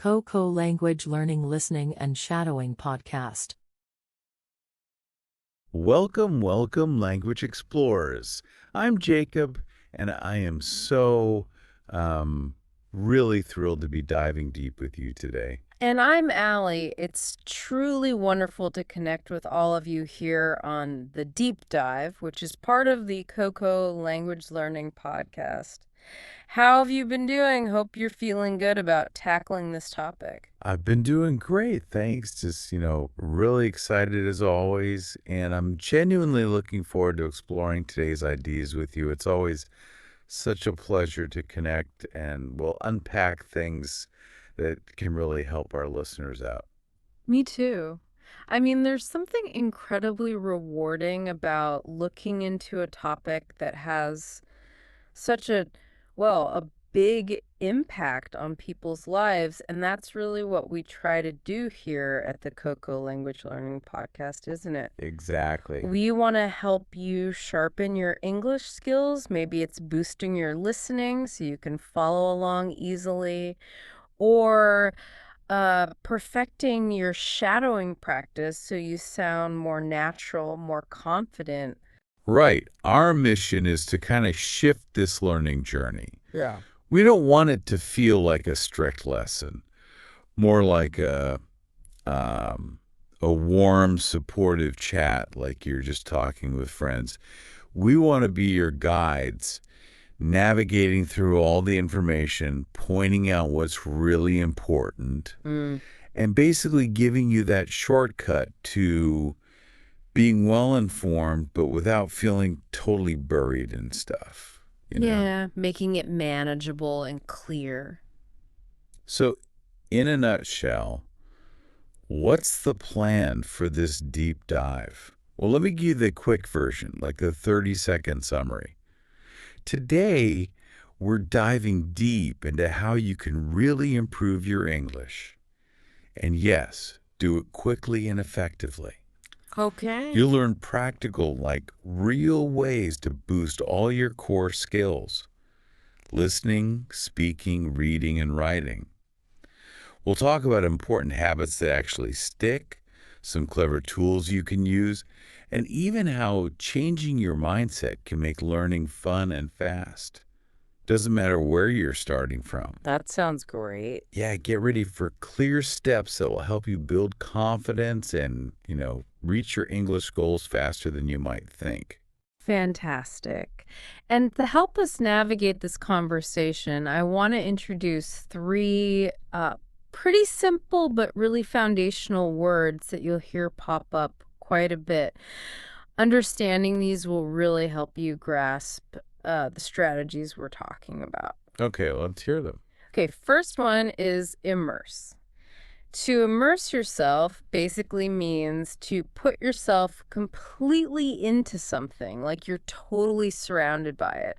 KoKo Language Learning, Listening, and Shadowing podcast. Welcome, Language Explorers. I'm Jacob, and I am so really thrilled to be diving deep with you today. And I'm Allie. It's truly wonderful to connect with all of you here on the Deep Dive, which is part of the KoKo Language Learning podcast. How have you been doing? Hope you're feeling good about tackling this topic. I've been doing great, thanks. Just, really excited as always, and I'm genuinely looking forward to exploring today's ideas with you. It's always such a pleasure to connect, and we'll unpack things that can really help our listeners out. Me too. I mean, there's something incredibly rewarding about looking into a topic that has such a big impact on people's lives. And that's really what we try to do here at the KoKo Language Learning Podcast, isn't it? Exactly. We want to help you sharpen your English skills. Maybe it's boosting your listening so you can follow along easily, or perfecting your shadowing practice so you sound more natural, more confident. Right. Our mission is to kind of shift this learning journey. Yeah. We don't want it to feel like a strict lesson, more like a warm, supportive chat, like you're just talking with friends. We want to be your guides, navigating through all the information, pointing out what's really important, and basically giving you that shortcut to being well-informed, but without feeling totally buried in stuff. Yeah, making it manageable and clear. So, in a nutshell, what's the plan for this deep dive? Well, let me give you the quick version, like the 30-second summary. Today, we're diving deep into how you can really improve your English. And yes, do it quickly and effectively. Okay. You'll learn practical, real ways to boost all your core skills: listening, speaking, reading, and writing. We'll talk about important habits that actually stick, some clever tools you can use, and even how changing your mindset can make learning fun and fast. Doesn't matter where you're starting from. That sounds great. Yeah, get ready for clear steps that will help you build confidence and, reach your English goals faster than you might think. Fantastic. And to help us navigate this conversation, I want to introduce three pretty simple but really foundational words that you'll hear pop up quite a bit. Understanding these will really help you grasp the strategies we're talking about. Okay, let's hear them. Okay, first one is immerse. To immerse yourself basically means to put yourself completely into something, like you're totally surrounded by it.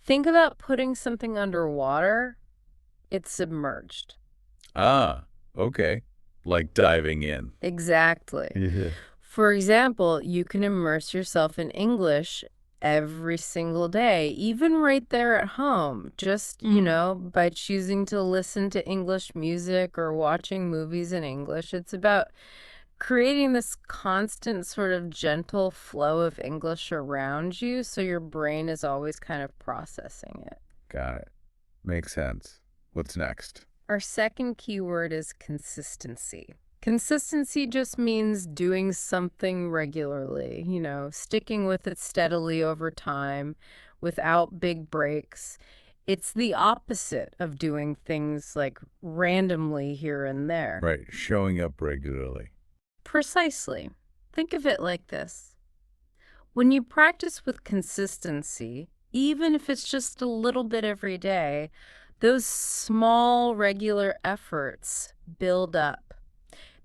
Think about putting something underwater. It's submerged. Ah, okay. Like diving in. Exactly. Yeah. For example, you can immerse yourself in English every single day, even right there at home, just, by choosing to listen to English music or watching movies in English. It's about creating this constant sort of gentle flow of English around you so your brain is always kind of processing it. Got it. Makes sense. What's next? Our second keyword is consistency. Consistency just means doing something regularly, sticking with it steadily over time without big breaks. It's the opposite of doing things like randomly here and there. Right, showing up regularly. Precisely. Think of it like this. When you practice with consistency, even if it's just a little bit every day, those small regular efforts build up.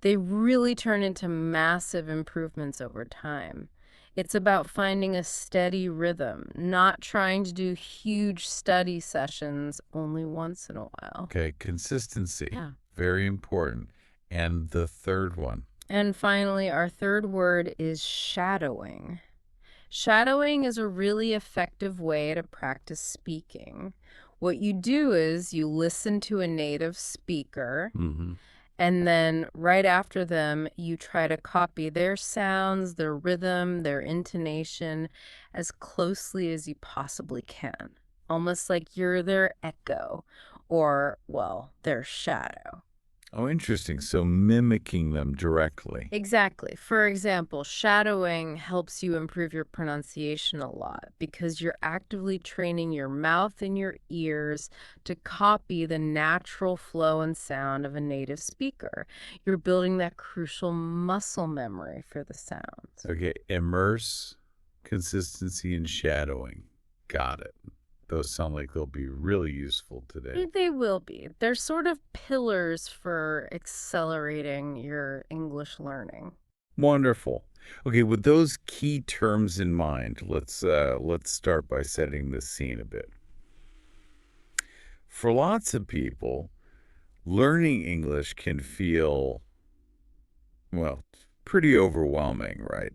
They really turn into massive improvements over time. It's about finding a steady rhythm, not trying to do huge study sessions only once in a while. Okay, consistency. Yeah. Very important. And the third one? And finally, our third word is shadowing. Shadowing is a really effective way to practice speaking. What you do is you listen to a native speaker, Mm-hmm. and then right after them, you try to copy their sounds, their rhythm, their intonation as closely as you possibly can. Almost like you're their echo or, well, their shadow. Oh, interesting. So mimicking them directly. Exactly. For example, shadowing helps you improve your pronunciation a lot because you're actively training your mouth and your ears to copy the natural flow and sound of a native speaker. You're building that crucial muscle memory for the sounds. Okay, immerse, consistency, and shadowing. Got it. Those sound like they'll be really useful today. They will be. They're sort of pillars for accelerating your English learning. Wonderful. Okay, with those key terms in mind, let's start by setting the scene a bit. For lots of people, learning English can feel, well, pretty overwhelming, right?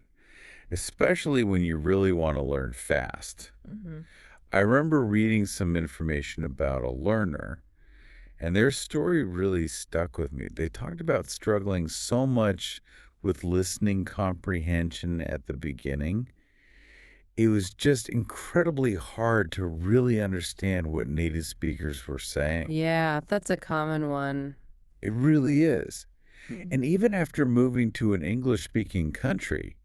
Especially when you really want to learn fast. Hmm. I remember reading some information about a learner, and their story really stuck with me. They talked about struggling so much with listening comprehension at the beginning. It was just incredibly hard to really understand what native speakers were saying. Yeah, that's a common one. It really is. Mhm. And even after moving to an English-speaking country,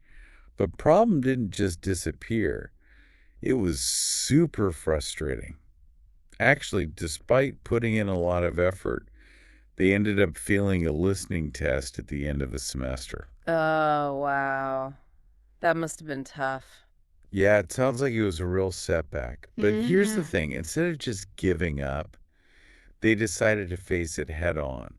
the problem didn't just disappear. It was super frustrating. Actually, despite putting in a lot of effort, they ended up failing a listening test at the end of the semester. Oh, wow. That must have been tough. Yeah, it sounds like it was a real setback. But here's the Mhm. thing, instead of just giving up, they decided to face it head on.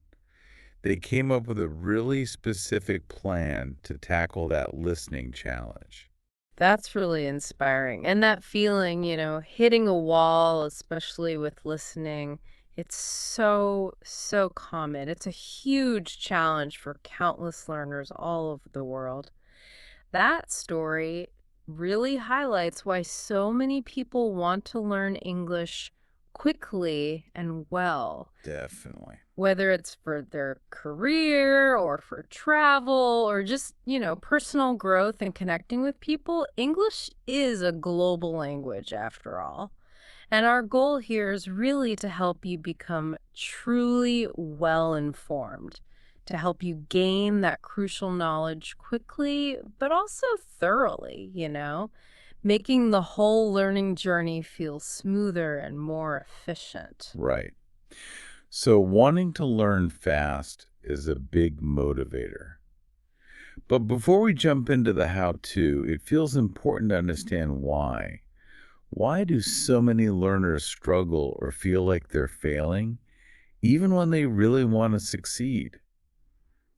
They came up with a really specific plan to tackle that listening challenge. That's really inspiring. And that feeling, hitting a wall, especially with listening, it's so, so common. It's a huge challenge for countless learners all over the world. That story really highlights why so many people want to learn English quickly and well. Definitely. Whether it's for their career or for travel or just, personal growth and connecting with people, English is a global language after all. And our goal here is really to help you become truly well informed, to help you gain that crucial knowledge quickly, but also thoroughly, making the whole learning journey feel smoother and more efficient. Right. So wanting to learn fast is a big motivator. But before we jump into the how-to, it feels important to understand why. Why do so many learners struggle or feel like they're failing, even when they really want to succeed?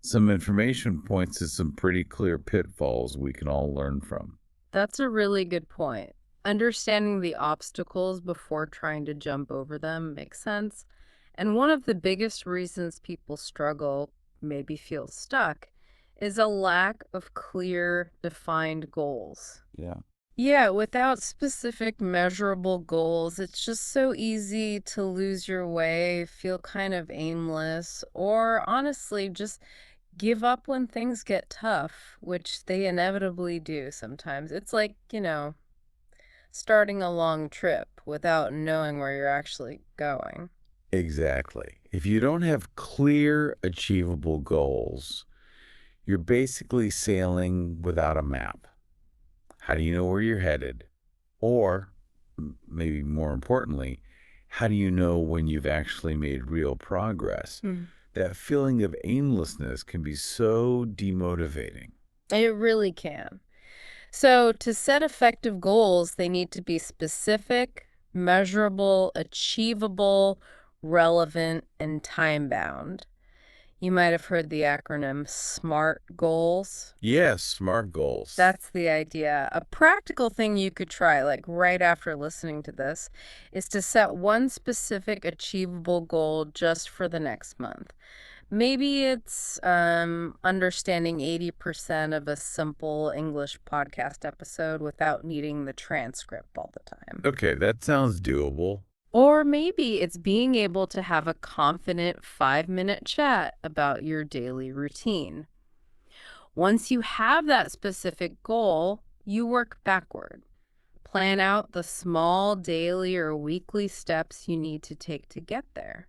Some information points to some pretty clear pitfalls we can all learn from. That's a really good point. Understanding the obstacles before trying to jump over them makes sense. And one of the biggest reasons people struggle, maybe feel stuck, is a lack of clear, defined goals. Yeah. Yeah, without specific measurable goals, it's just so easy to lose your way, feel kind of aimless, or honestly, just give up when things get tough, which they inevitably do sometimes. It's like, starting a long trip without knowing where you're actually going. Exactly. If you don't have clear, achievable goals, you're basically sailing without a map. How do you know where you're headed? Or, maybe more importantly, how do you know when you've actually made real progress? That feeling of aimlessness can be so demotivating. It really can. So, to set effective goals, they need to be specific, measurable, achievable, relevant, and time bound. You might have heard the acronym SMART goals. Yes, smart goals. That's the idea. A practical thing you could try, like right after listening to this, is to set one specific achievable goal just for the next month. Maybe it's understanding 80% of a simple English podcast episode without needing the transcript all the time. Okay, that sounds doable. Or maybe it's being able to have a confident 5-minute chat about your daily routine. Once you have that specific goal, you work backward. Plan out the small daily or weekly steps you need to take to get there.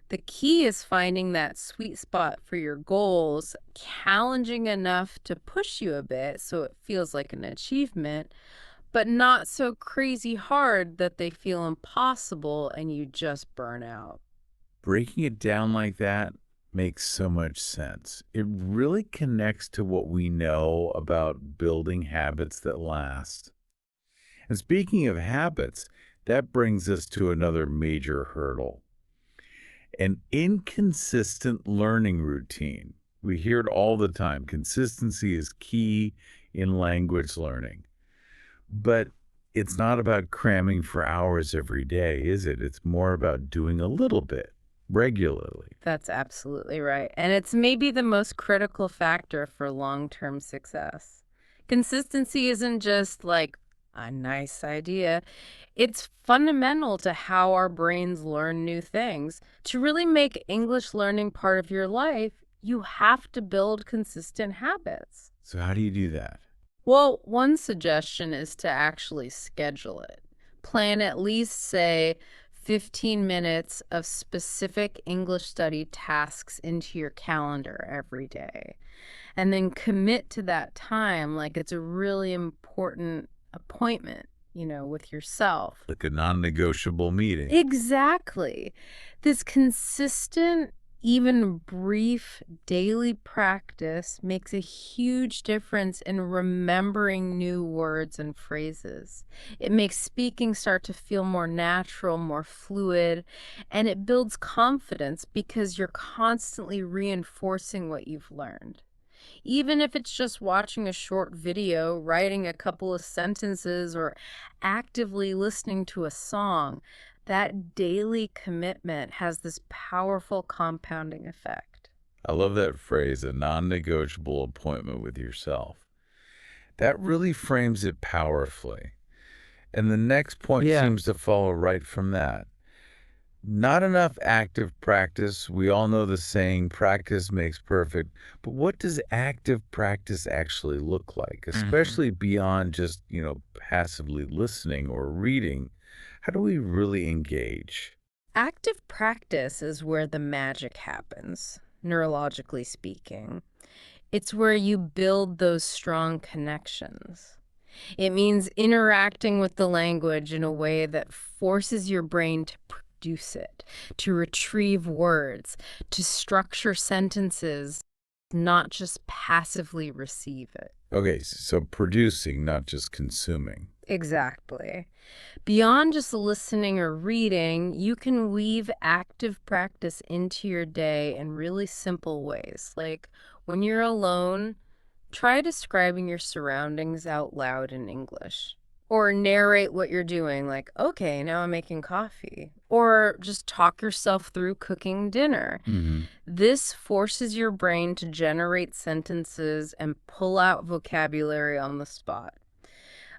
The key is finding that sweet spot for your goals, challenging enough to push you a bit so it feels like an achievement, but not so crazy hard that they feel impossible and you just burn out. Breaking it down like that makes so much sense. It really connects to what we know about building habits that last. And speaking of habits, that brings us to another major hurdle: an inconsistent learning routine. We hear it all the time. Consistency is key in language learning. But it's not about cramming for hours every day, is it? It's more about doing a little bit regularly. That's absolutely right. And it's maybe the most critical factor for long-term success. Consistency isn't just like a nice idea. It's fundamental to how our brains learn new things. To really make English learning part of your life, you have to build consistent habits. So how do you do that? Well, one suggestion is to actually schedule it. Plan at least, say, 15 minutes of specific English study tasks into your calendar every day. And then commit to that time like it's a really important appointment, with yourself. Like a non-negotiable meeting. Exactly. This consistent, even brief daily practice makes a huge difference in remembering new words and phrases. It makes speaking start to feel more natural, more fluid, and it builds confidence because you're constantly reinforcing what you've learned. Even if it's just watching a short video, writing a couple of sentences, or actively listening to a song, that daily commitment has this powerful compounding effect. I love that phrase, a non-negotiable appointment with yourself. That really frames it powerfully. And the next point seems to follow right from that. Not enough active practice. We all know the saying, practice makes perfect. But what does active practice actually look like, especially beyond just, passively listening or reading? How do we really engage? Active practice is where the magic happens, neurologically speaking. It's where you build those strong connections. It means interacting with the language in a way that forces your brain to produce it, to retrieve words, to structure sentences, not just passively receive it. Okay, so producing, not just consuming. Exactly. Beyond just listening or reading, you can weave active practice into your day in really simple ways. Like when you're alone, try describing your surroundings out loud in English. Or narrate what you're doing, like, okay, now I'm making coffee. Or just talk yourself through cooking dinner. This forces your brain to generate sentences and pull out vocabulary on the spot.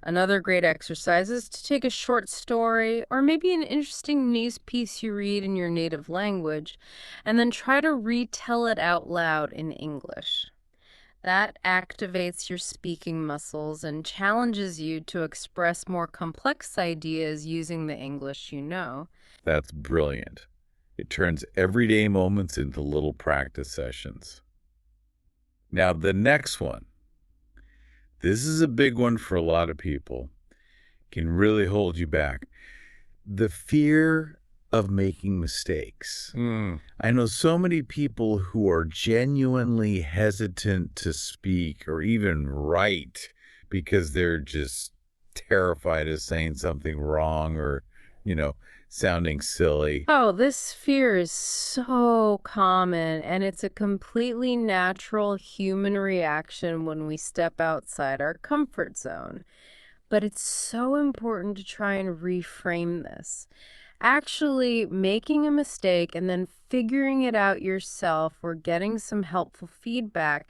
Another great exercise is to take a short story or maybe an interesting news piece you read in your native language and then try to retell it out loud in English. That activates your speaking muscles and challenges you to express more complex ideas using the English you know. That's brilliant. It turns everyday moments into little practice sessions. Now, the next one. This is a big one for a lot of people. Can really hold you back. The fear of making mistakes. I know so many people who are genuinely hesitant to speak or even write because they're just terrified of saying something wrong or, sounding silly. Oh, this fear is so common, and it's a completely natural human reaction when we step outside our comfort zone. But it's so important to try and reframe this. Actually, making a mistake and then figuring it out yourself or getting some helpful feedback,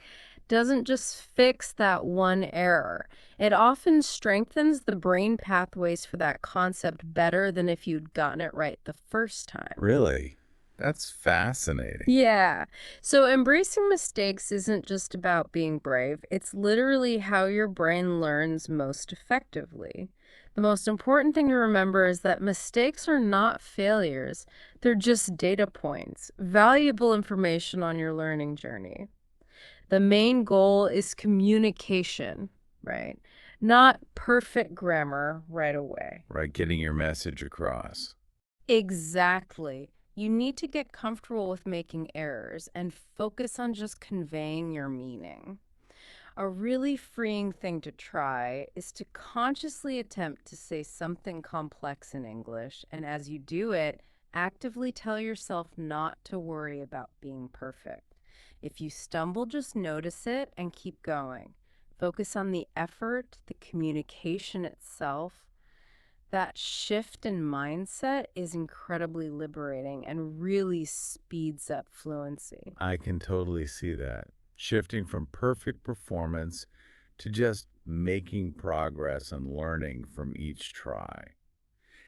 doesn't just fix that one error. It often strengthens the brain pathways for that concept better than if you'd gotten it right the first time. Really? That's fascinating. Yeah. So embracing mistakes isn't just about being brave. It's literally how your brain learns most effectively. The most important thing to remember is that mistakes are not failures. They're just data points, valuable information on your learning journey. The main goal is communication, right? Not perfect grammar right away. Right, getting your message across. Exactly. You need to get comfortable with making errors and focus on just conveying your meaning. A really freeing thing to try is to consciously attempt to say something complex in English, and as you do it, actively tell yourself not to worry about being perfect. If you stumble, just notice it and keep going. Focus on the effort, the communication itself. That shift in mindset is incredibly liberating and really speeds up fluency. I can totally see that. Shifting from perfect performance to just making progress and learning from each try.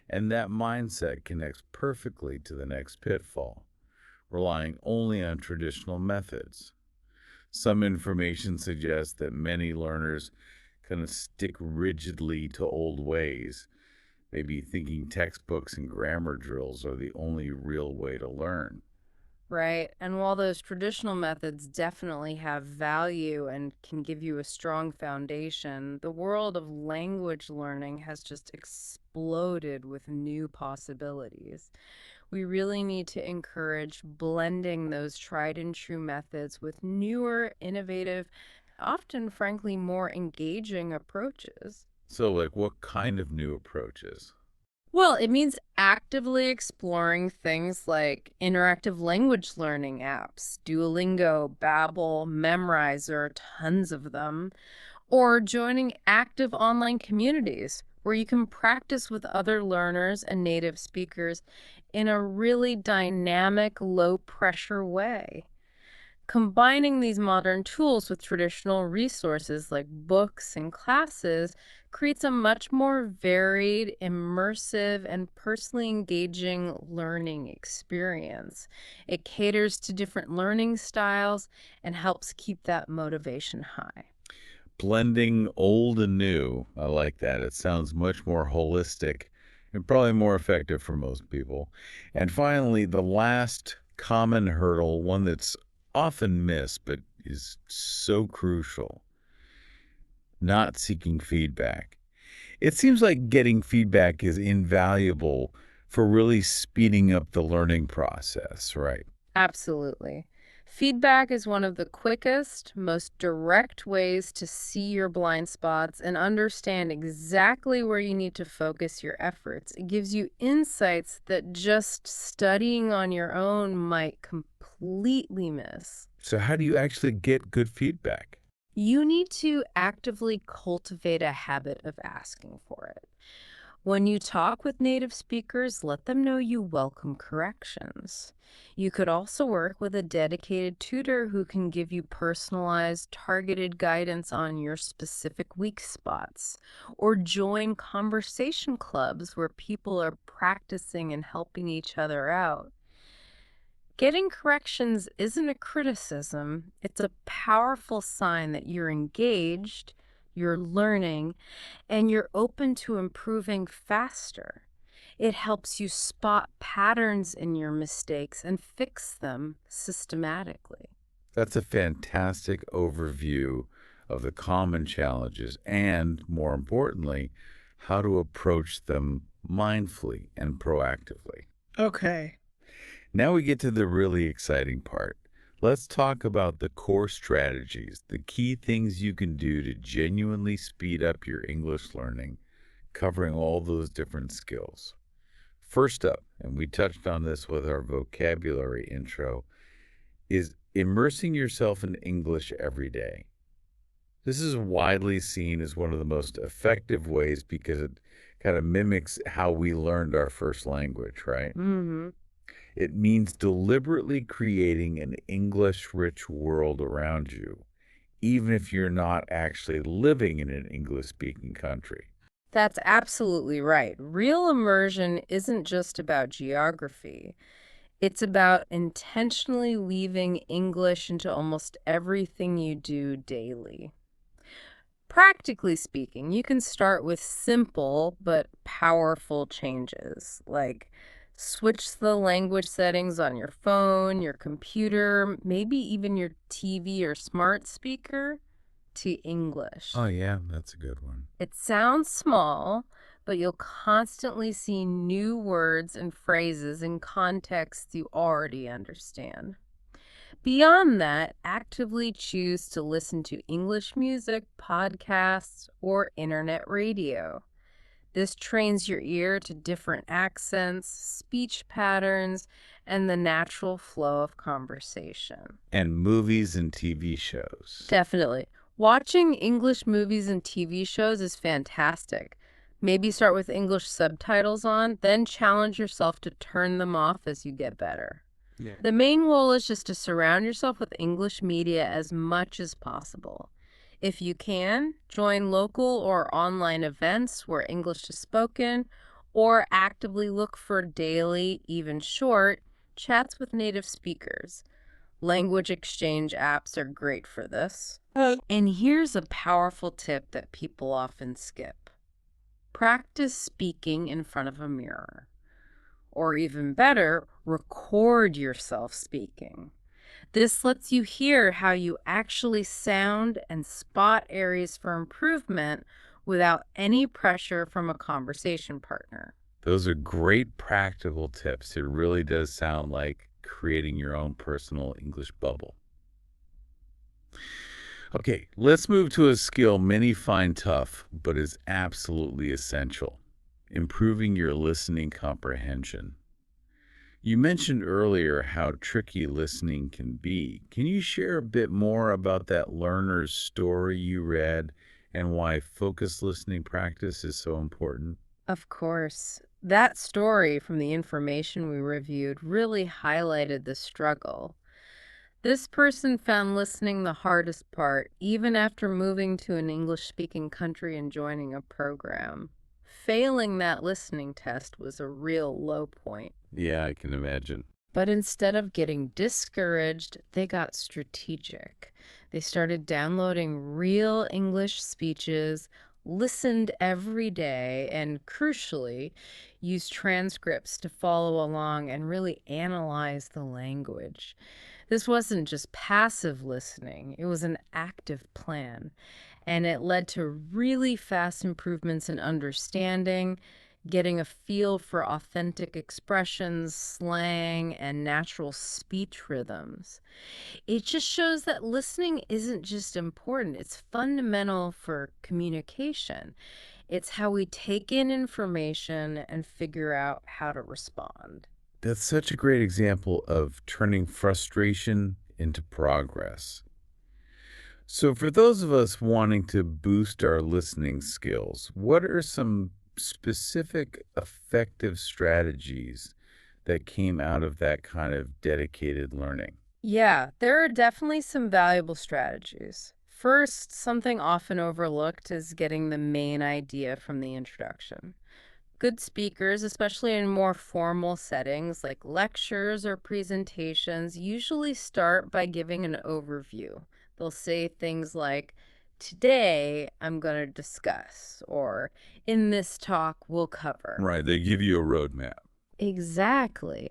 And that mindset connects perfectly to the next pitfall, relying only on traditional methods. Some information suggests that many learners kind of stick rigidly to old ways, maybe thinking textbooks and grammar drills are the only real way to learn. Right. And while those traditional methods definitely have value and can give you a strong foundation, the world of language learning has just exploded with new possibilities. We really need to encourage blending those tried and true methods with newer, innovative, often, frankly, more engaging approaches. So, like, what kind of new approaches? Well, it means actively exploring things like interactive language learning apps, Duolingo, Babbel, Memrise, tons of them, or joining active online communities where you can practice with other learners and native speakers in a really dynamic, low-pressure way. Combining these modern tools with traditional resources like books and classes creates a much more varied, immersive, and personally engaging learning experience. It caters to different learning styles and helps keep that motivation high. Blending old and new. I like that. It sounds much more holistic and probably more effective for most people. And finally, the last common hurdle, one that's often missed but is so crucial, not seeking feedback. It seems like getting feedback is invaluable for really speeding up the learning process, right? Absolutely. Feedback is one of the quickest, most direct ways to see your blind spots and understand exactly where you need to focus your efforts. It gives you insights that just studying on your own might completely miss. So how do you actually get good feedback? You need to actively cultivate a habit of asking for it. When you talk with native speakers, let them know you welcome corrections. You could also work with a dedicated tutor who can give you personalized, targeted guidance on your specific weak spots, or join conversation clubs where people are practicing and helping each other out. Getting corrections isn't a criticism, it's a powerful sign that you're engaged, you're learning, and you're open to improving faster. It helps you spot patterns in your mistakes and fix them systematically. That's a fantastic overview of the common challenges and, more importantly, how to approach them mindfully and proactively. Okay. Now we get to the really exciting part. Let's talk about the core strategies, the key things you can do to genuinely speed up your English learning, covering all those different skills. First up, and we touched on this with our vocabulary intro, is immersing yourself in English every day. This is widely seen as one of the most effective ways because it kind of mimics how we learned our first language, right? Mm-hmm. It means deliberately creating an English-rich world around you, even if you're not actually living in an English-speaking country. That's absolutely right. Real immersion isn't just about geography. It's about intentionally weaving English into almost everything you do daily. Practically speaking, you can start with simple but powerful changes, like switch the language settings on your phone, your computer, maybe even your TV or smart speaker to English. Oh, yeah, that's a good one. It sounds small, but you'll constantly see new words and phrases in contexts you already understand. Beyond that, actively choose to listen to English music, podcasts, or internet radio. This trains your ear to different accents, speech patterns, and the natural flow of conversation. And movies and TV shows. Definitely. Watching English movies and TV shows is fantastic. Maybe start with English subtitles on, then challenge yourself to turn them off as you get better. Yeah. The main goal is just to surround yourself with English media as much as possible. If you can, join local or online events where English is spoken, or actively look for daily, even short, chats with native speakers. Language exchange apps are great for this. And here's a powerful tip that people often skip. Practice speaking in front of a mirror. Or even better, record yourself speaking. This lets you hear how you actually sound and spot areas for improvement without any pressure from a conversation partner. Those are great practical tips. It really does sound like creating your own personal English bubble. Okay, let's move to a skill many find tough, but is absolutely essential. Improving your listening comprehension. You mentioned earlier how tricky listening can be. Can you share a bit more about that learner's story you read and why focused listening practice is so important? Of course, that story from the information we reviewed really highlighted the struggle. This person found listening the hardest part, even after moving to an English-speaking country and joining a program. Failing that listening test was a real low point. Yeah, I can imagine. But instead of getting discouraged, they got strategic. They started downloading real English speeches, listened every day, and crucially, used transcripts to follow along and really analyze the language. This wasn't just passive listening, it was an active plan. And it led to really fast improvements in understanding, getting a feel for authentic expressions, slang, and natural speech rhythms. It just shows that listening isn't just important, it's fundamental for communication. It's how we take in information and figure out how to respond. That's such a great example of turning frustration into progress. So, for those of us wanting to boost our listening skills, what are some specific effective strategies that came out of that kind of dedicated learning? Yeah, there are definitely some valuable strategies. First, something often overlooked is getting the main idea from the introduction. Good speakers, especially in more formal settings like lectures or presentations, usually start by giving an overview. They'll say things like, "Today I'm going to discuss," or "In this talk we'll cover." Right, they give you a roadmap. Exactly.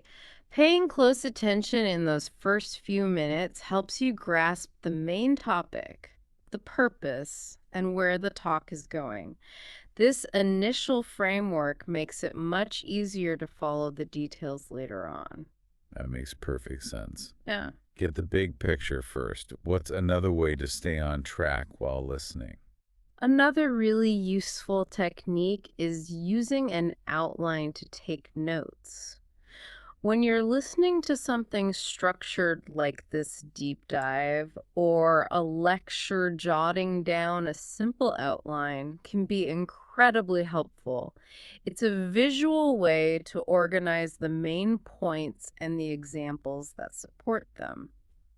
Paying close attention in those first few minutes helps you grasp the main topic, the purpose, and where the talk is going. This initial framework makes it much easier to follow the details later on. That makes perfect sense. Yeah. Get the big picture first. What's another way to stay on track while listening? Another really useful technique is using an outline to take notes. When you're listening to something structured like this deep dive or a lecture, jotting down a simple outline can be incredibly helpful. It's a visual way to organize the main points and the examples that support them.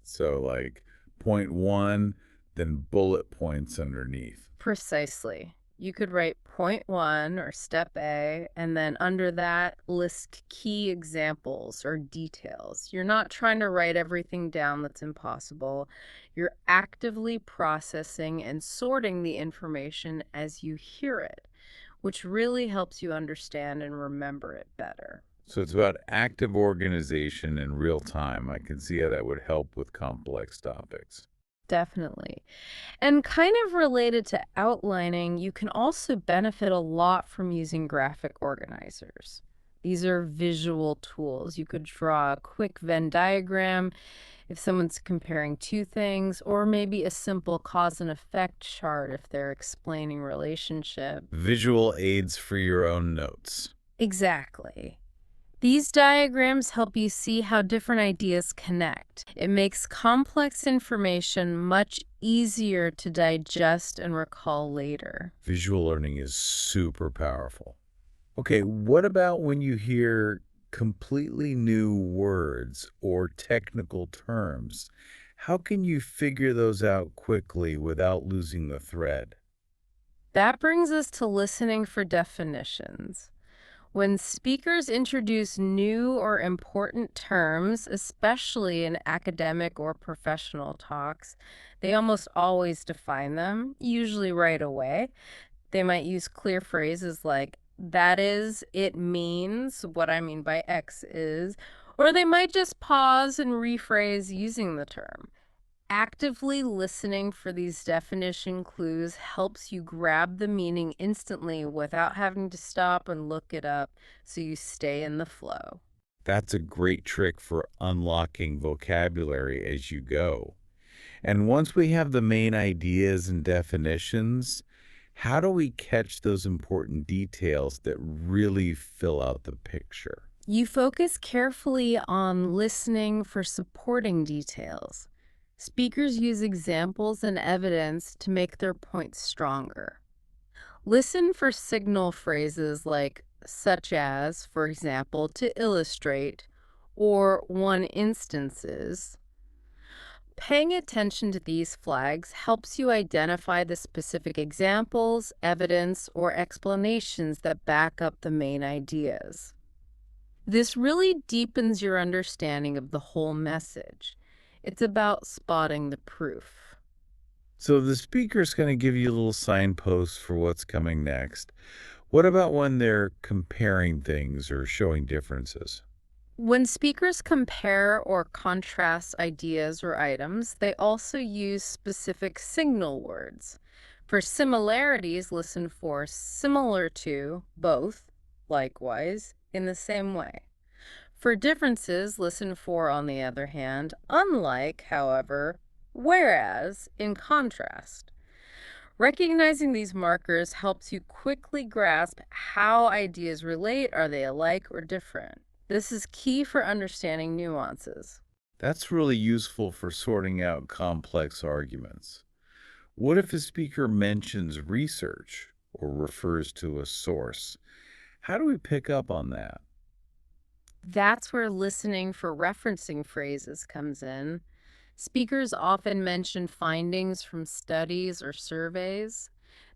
So, like, point one, then bullet points underneath. Precisely. You could write point one or step A, and then under that, list key examples or details. You're not trying to write everything down that's impossible. You're actively processing and sorting the information as you hear it, which really helps you understand and remember it better. So it's about active organization in real time. I can see how that would help with complex topics. Definitely. And kind of related to outlining, you can also benefit a lot from using graphic organizers. These are visual tools. You could draw a quick Venn diagram if someone's comparing two things, or maybe a simple cause and effect chart if they're explaining relationship. Visual aids for your own notes. Exactly. These diagrams help you see how different ideas connect. It makes complex information much easier to digest and recall later. Visual learning is super powerful. Okay, what about when you hear completely new words or technical terms? How can you figure those out quickly without losing the thread? That brings us to listening for definitions. When speakers introduce new or important terms, especially in academic or professional talks, they almost always define them, usually right away. They might use clear phrases like, that is, it means, what I mean by X is, or they might just pause and rephrase using the term. Actively listening for these definition clues helps you grab the meaning instantly without having to stop and look it up, so you stay in the flow. That's a great trick for unlocking vocabulary as you go. And once we have the main ideas and definitions, how do we catch those important details that really fill out the picture? You focus carefully on listening for supporting details. Speakers use examples and evidence to make their points stronger. Listen for signal phrases like such as, for example, to illustrate, or one instances. Paying attention to these flags helps you identify the specific examples, evidence, or explanations that back up the main ideas. This really deepens your understanding of the whole message. It's about spotting the proof. So the speaker's going to give you little signposts for what's coming next. What about when they're comparing things or showing differences? When speakers compare or contrast ideas or items, they also use specific signal words. For similarities, listen for similar to, both, likewise, in the same way. For differences, listen for, on the other hand, unlike, however, whereas, in contrast. Recognizing these markers helps you quickly grasp how ideas relate. Are they alike or different? This is key for understanding nuances. That's really useful for sorting out complex arguments. What if a speaker mentions research or refers to a source? How do we pick up on that? That's where listening for referencing phrases comes in. Speakers often mention findings from studies or surveys.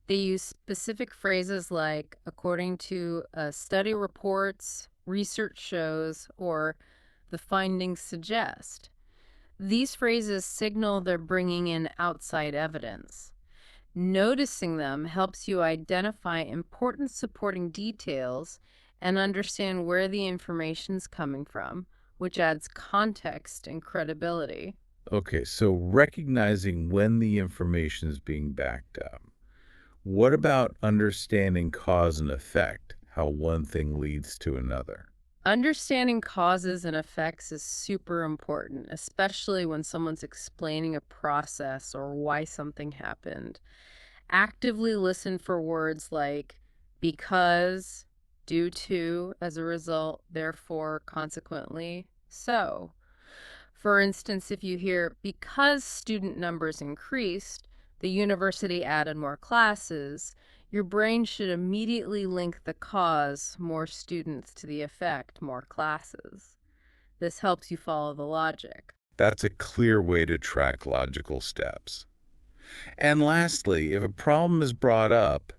They use specific phrases like, according to study reports, research shows, or the findings suggest. These phrases signal they're bringing in outside evidence. Noticing them helps you identify important supporting details and understand where the information's coming from, which adds context and credibility. Okay, so recognizing when the information is being backed up. What about understanding cause and effect, how one thing leads to another? Understanding causes and effects is super important, especially when someone's explaining a process or why something happened. Actively listen for words like because, due to, as a result, therefore, consequently, so. For instance, if you hear because student numbers increased, the university added more classes, your brain should immediately link the cause, more students, to the effect, more classes. This helps you follow the logic. That's a clear way to track logical steps. And lastly, if a problem is brought up,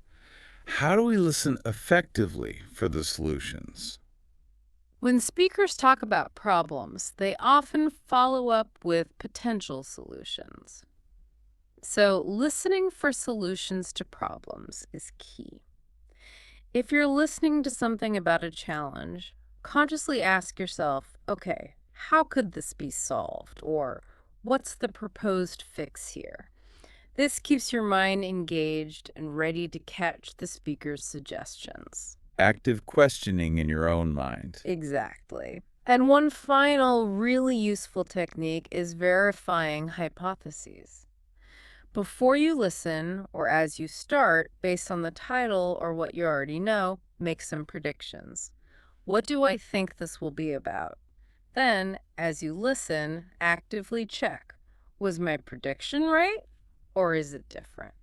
how do we listen effectively for the solutions? When speakers talk about problems, they often follow up with potential solutions. So, listening for solutions to problems is key. If you're listening to something about a challenge, consciously ask yourself, okay, how could this be solved? Or what's the proposed fix here? This keeps your mind engaged and ready to catch the speaker's suggestions. Active questioning in your own mind. Exactly. And one final really useful technique is verifying hypotheses. Before you listen, or as you start, based on the title or what you already know, make some predictions. What do I think this will be about? Then, as you listen, actively check. Was my prediction right, or is it different?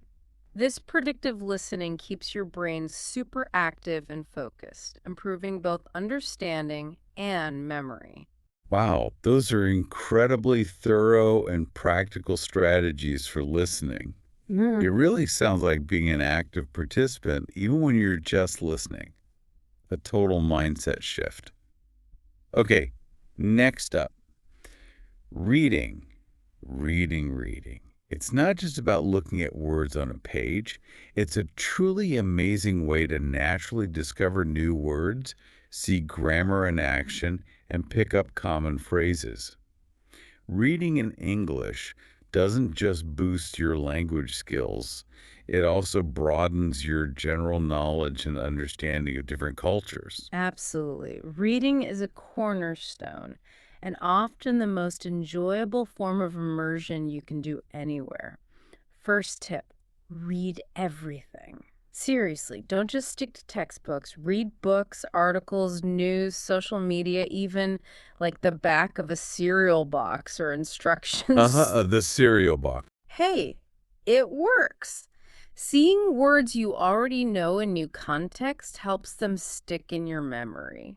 This predictive listening keeps your brain super active and focused, improving both understanding and memory. Wow, those are incredibly thorough and practical strategies for listening. It really sounds like being an active participant, even when you're just listening. A total mindset shift. Okay, next up, reading. Reading. It's not just about looking at words on a page. It's a truly amazing way to naturally discover new words, see grammar in action, and pick up common phrases. Reading in English doesn't just boost your language skills, it also broadens your general knowledge and understanding of different cultures. Absolutely. Reading is a cornerstone and often the most enjoyable form of immersion you can do anywhere. First tip, read everything. Seriously, don't just stick to textbooks. Read books, articles, news, social media, even like the back of a cereal box or instructions. The cereal box. Hey, it works. Seeing words you already know in new context helps them stick in your memory.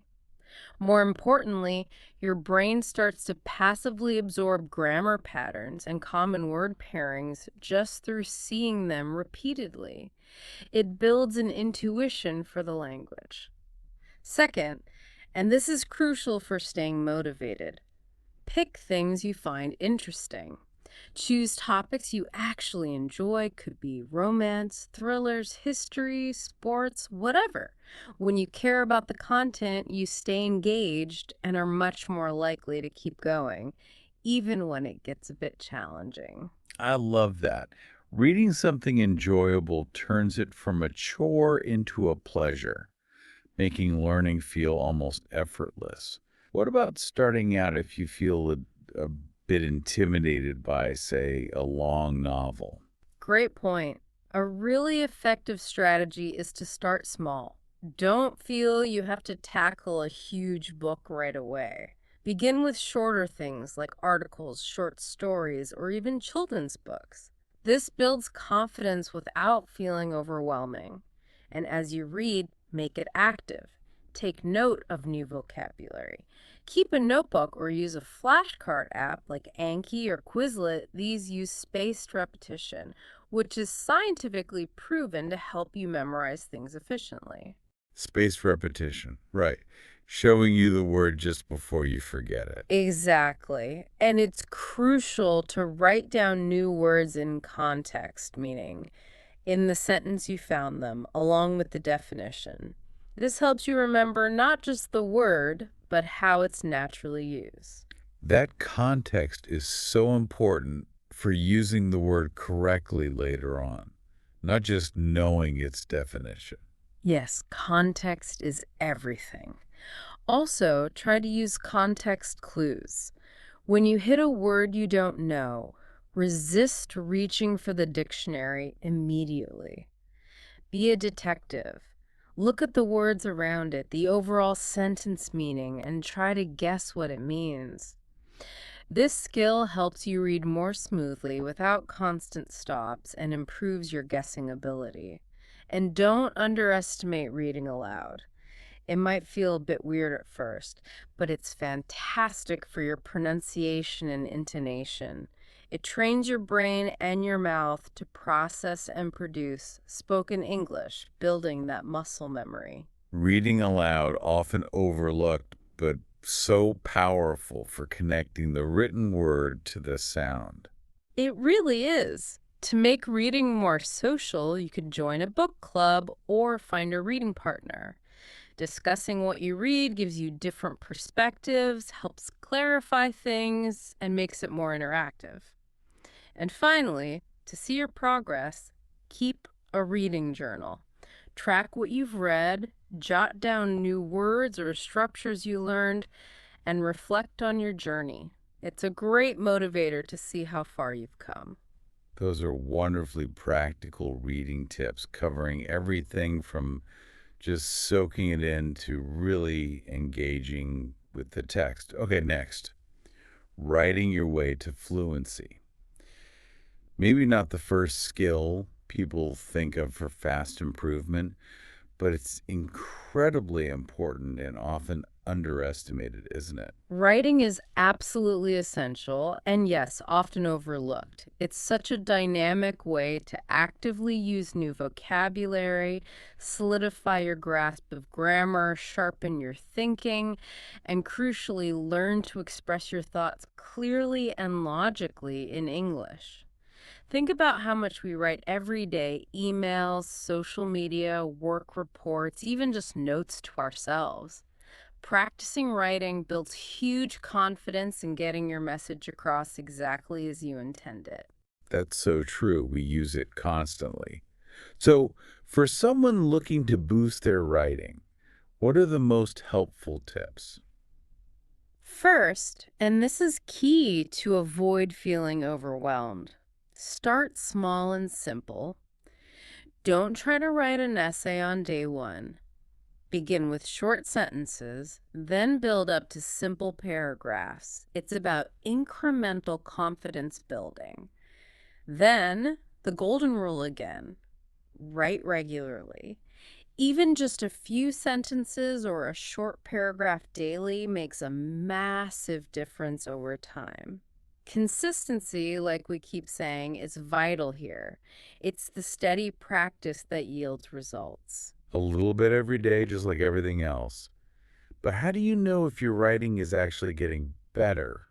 More importantly, your brain starts to passively absorb grammar patterns and common word pairings just through seeing them repeatedly. It builds an intuition for the language. Second, and this is crucial for staying motivated, pick things you find interesting. Choose topics you actually enjoy, could be romance, thrillers, history, sports, whatever. When you care about the content, you stay engaged and are much more likely to keep going, even when it gets a bit challenging. I love that. Reading something enjoyable turns it from a chore into a pleasure, making learning feel almost effortless. What about starting out if you feel a bit intimidated by, say, a long novel? Great point. A really effective strategy is to start small. Don't feel you have to tackle a huge book right away. Begin with shorter things like articles, short stories, or even children's books. This builds confidence without feeling overwhelming. And as you read, make it active. Take note of new vocabulary. Keep a notebook or use a flashcard app like Anki or Quizlet. These use spaced repetition, which is scientifically proven to help you memorize things efficiently. Spaced repetition, right. Showing you the word just before you forget it. Exactly. And it's crucial to write down new words in context, meaning in the sentence you found them, along with the definition. This helps you remember not just the word, but how it's naturally used. That context is so important for using the word correctly later on, not just knowing its definition. Yes, context is everything. Also, try to use context clues. When you hit a word you don't know, resist reaching for the dictionary immediately. Be a detective. Look at the words around it, the overall sentence meaning, and try to guess what it means. This skill helps you read more smoothly without constant stops and improves your guessing ability. And don't underestimate reading aloud. It might feel a bit weird at first, but it's fantastic for your pronunciation and intonation. It trains your brain and your mouth to process and produce spoken English, building that muscle memory. Reading aloud, often overlooked, but so powerful for connecting the written word to the sound. It really is. To make reading more social, you could join a book club or find a reading partner. Discussing what you read gives you different perspectives, helps clarify things, and makes it more interactive. And finally, to see your progress, keep a reading journal. Track what you've read, jot down new words or structures you learned, and reflect on your journey. It's a great motivator to see how far you've come. Those are wonderfully practical reading tips covering everything from just soaking it in to really engaging with the text. Okay, next, writing your way to fluency. Maybe not the first skill people think of for fast improvement, but it's incredibly important and often underestimated, isn't it? Writing is absolutely essential and, yes, often overlooked. It's such a dynamic way to actively use new vocabulary, solidify your grasp of grammar, sharpen your thinking, and crucially, learn to express your thoughts clearly and logically in English. Think about how much we write every day: emails, social media, work reports, even just notes to ourselves. Practicing writing builds huge confidence in getting your message across exactly as you intend it. That's so true. We use it constantly. So, for someone looking to boost their writing, what are the most helpful tips? First, and this is key to avoid feeling overwhelmed, start small and simple. Don't try to write an essay on day one. Begin with short sentences, then build up to simple paragraphs. It's about incremental confidence building. Then, the golden rule again: write regularly. Even just a few sentences or a short paragraph daily makes a massive difference over time. Consistency, like we keep saying, is vital here. It's the steady practice that yields results. A little bit every day, just like everything else. But how do you know if your writing is actually getting better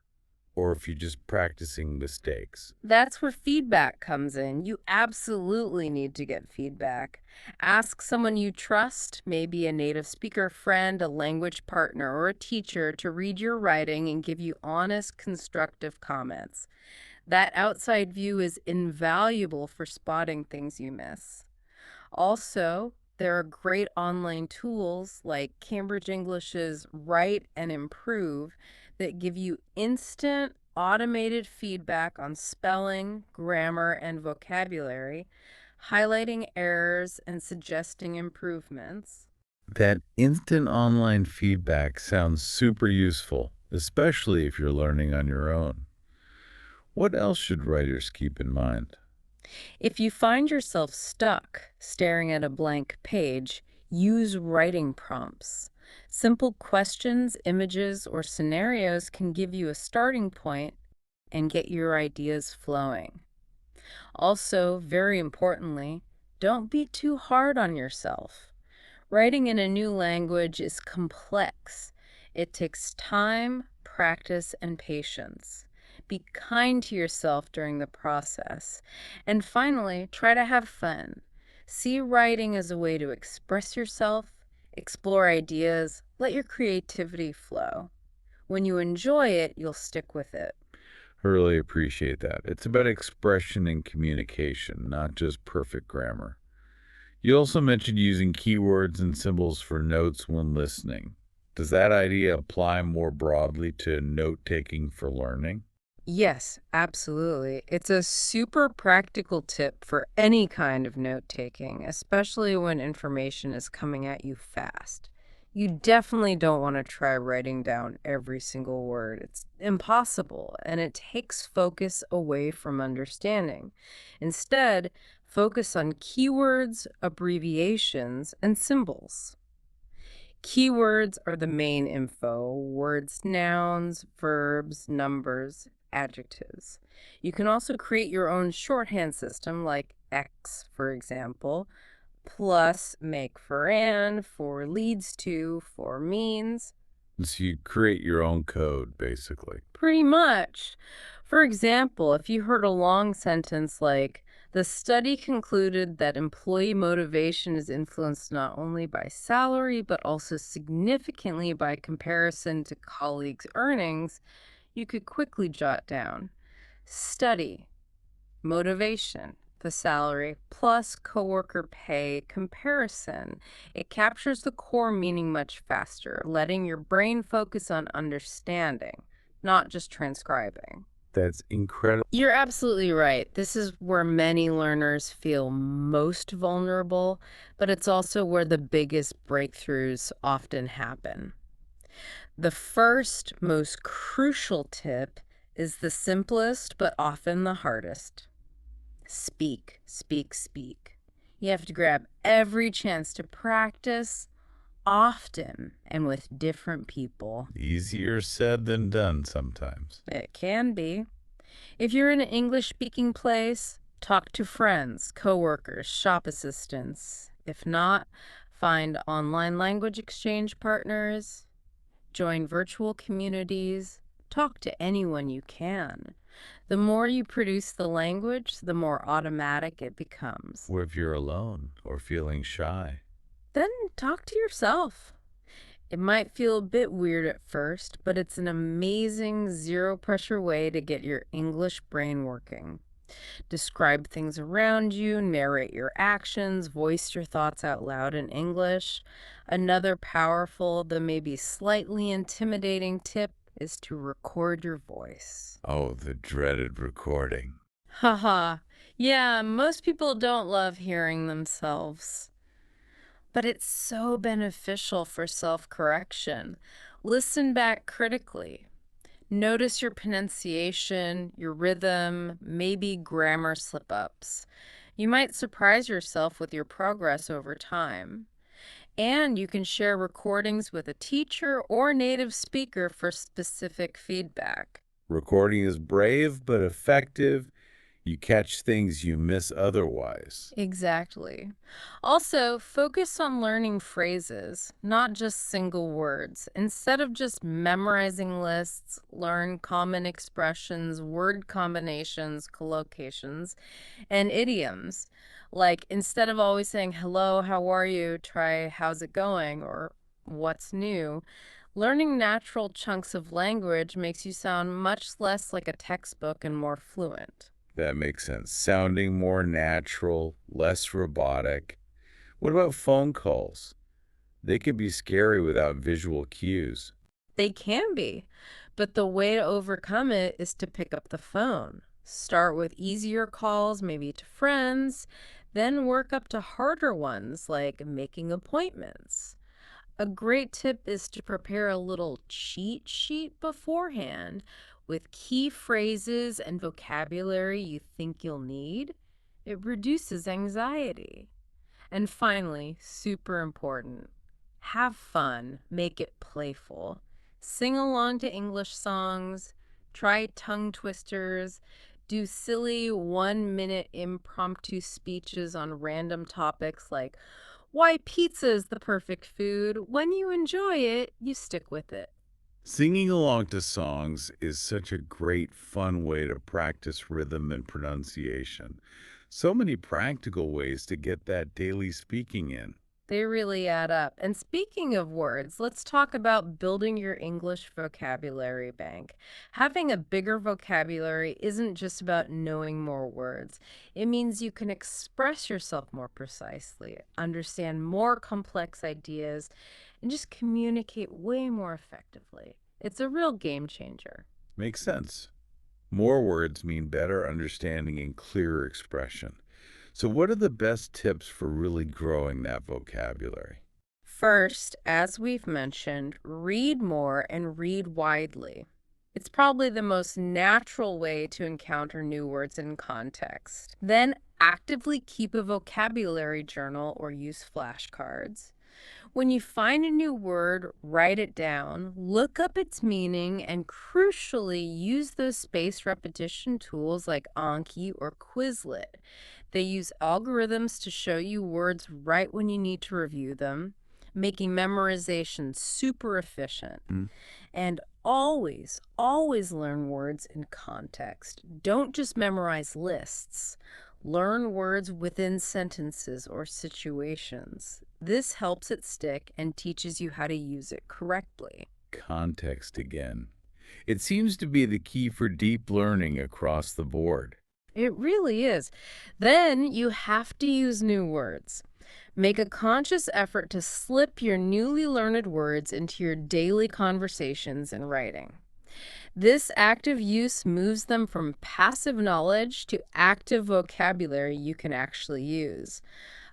or if you're just practicing mistakes? That's where feedback comes in. You absolutely need to get feedback. Ask someone you trust, maybe a native speaker friend, a language partner, or a teacher, to read your writing and give you honest, constructive comments. That outside view is invaluable for spotting things you miss. Also, there are great online tools like Cambridge English's Write and Improve that give you instant, automated feedback on spelling, grammar, and vocabulary, highlighting errors and suggesting improvements. That instant online feedback sounds super useful, especially if you're learning on your own. What else should writers keep in mind? If you find yourself stuck staring at a blank page, use writing prompts. Simple questions, images, or scenarios can give you a starting point and get your ideas flowing. Also, very importantly, don't be too hard on yourself. Writing in a new language is complex. It takes time, practice, and patience. Be kind to yourself during the process. And finally, try to have fun. See writing as a way to express yourself, explore ideas, let your creativity flow. When you enjoy it, you'll stick with it. I really appreciate that. It's about expression and communication, not just perfect grammar. You also mentioned using keywords and symbols for notes when listening. Does that idea apply more broadly to note-taking for learning? Yes, absolutely. It's a super practical tip for any kind of note taking, especially when information is coming at you fast. You definitely don't want to try writing down every single word. It's impossible, and it takes focus away from understanding. Instead, focus on keywords, abbreviations, and symbols. Keywords are the main info: words, nouns, verbs, numbers. adjectives. You can also create your own shorthand system like X, for example, plus make for and, for leads to, for means. So you create your own code, basically. Pretty much. For example, if you heard a long sentence like, the study concluded that employee motivation is influenced not only by salary, but also significantly by comparison to colleagues' earnings, you could quickly jot down study, motivation, the salary, plus coworker pay comparison. It captures the core meaning much faster, letting your brain focus on understanding, not just transcribing. That's incredible. You're absolutely right. This is where many learners feel most vulnerable, but it's also where the biggest breakthroughs often happen. The first, most crucial tip is the simplest, but often the hardest. Speak, speak, speak. You have to grab every chance to practice often and with different people. Easier said than done sometimes. It can be. If you're in an English-speaking place, talk to friends, coworkers, shop assistants. If not, find online language exchange partners, join virtual communities, talk to anyone you can. The more you produce the language, the more automatic it becomes. Or if you're alone or feeling shy. Then talk to yourself. It might feel a bit weird at first, but it's an amazing zero-pressure way to get your English brain working. Describe things around you, narrate your actions, voice your thoughts out loud in English. Another powerful, though maybe slightly intimidating tip is to record your voice. Oh, the dreaded recording. Haha. Yeah, most people don't love hearing themselves. But it's so beneficial for self-correction. Listen back critically. Notice your pronunciation, your rhythm, maybe grammar slip-ups. You might surprise yourself with your progress over time. And you can share recordings with a teacher or native speaker for specific feedback. Recording is brave but effective. You catch things you miss otherwise. Exactly. Also, focus on learning phrases, not just single words. Instead of just memorizing lists, learn common expressions, word combinations, collocations, and idioms. Like, instead of always saying, hello, how are you? Try, how's it going? Or what's new? Learning natural chunks of language makes you sound much less like a textbook and more fluent. That makes sense. Sounding more natural, less robotic. What about phone calls? They can be scary without visual cues. They can be, but the way to overcome it is to pick up the phone. Start with easier calls, maybe to friends, then work up to harder ones like making appointments. A great tip is to prepare a little cheat sheet beforehand with key phrases and vocabulary you think you'll need. It reduces anxiety. And finally, super important, have fun, make it playful. Sing along to English songs, try tongue twisters, do silly 1-minute impromptu speeches on random topics like why pizza is the perfect food. When you enjoy it, you stick with it. Singing along to songs is such a great, fun way to practice rhythm and pronunciation. So many practical ways to get that daily speaking in. They really add up. And speaking of words, let's talk about building your English vocabulary bank. Having a bigger vocabulary isn't just about knowing more words. It means you can express yourself more precisely, understand more complex ideas, and just communicate way more effectively. It's a real game changer. Makes sense. More words mean better understanding and clearer expression. So what are the best tips for really growing that vocabulary? First, as we've mentioned, read more and read widely. It's probably the most natural way to encounter new words in context. Then actively keep a vocabulary journal or use flashcards. When you find a new word, write it down, look up its meaning, and crucially, use those spaced repetition tools like Anki or Quizlet. They use algorithms to show you words right when you need to review them, making memorization super efficient. Mm. And always, always learn words in context. Don't just memorize lists. Learn words within sentences or situations. This helps it stick and teaches you how to use it correctly. Context again. It seems to be the key for deep learning across the board. It really is. Then you have to use new words. Make a conscious effort to slip your newly learned words into your daily conversations and writing. This active use moves them from passive knowledge to active vocabulary you can actually use.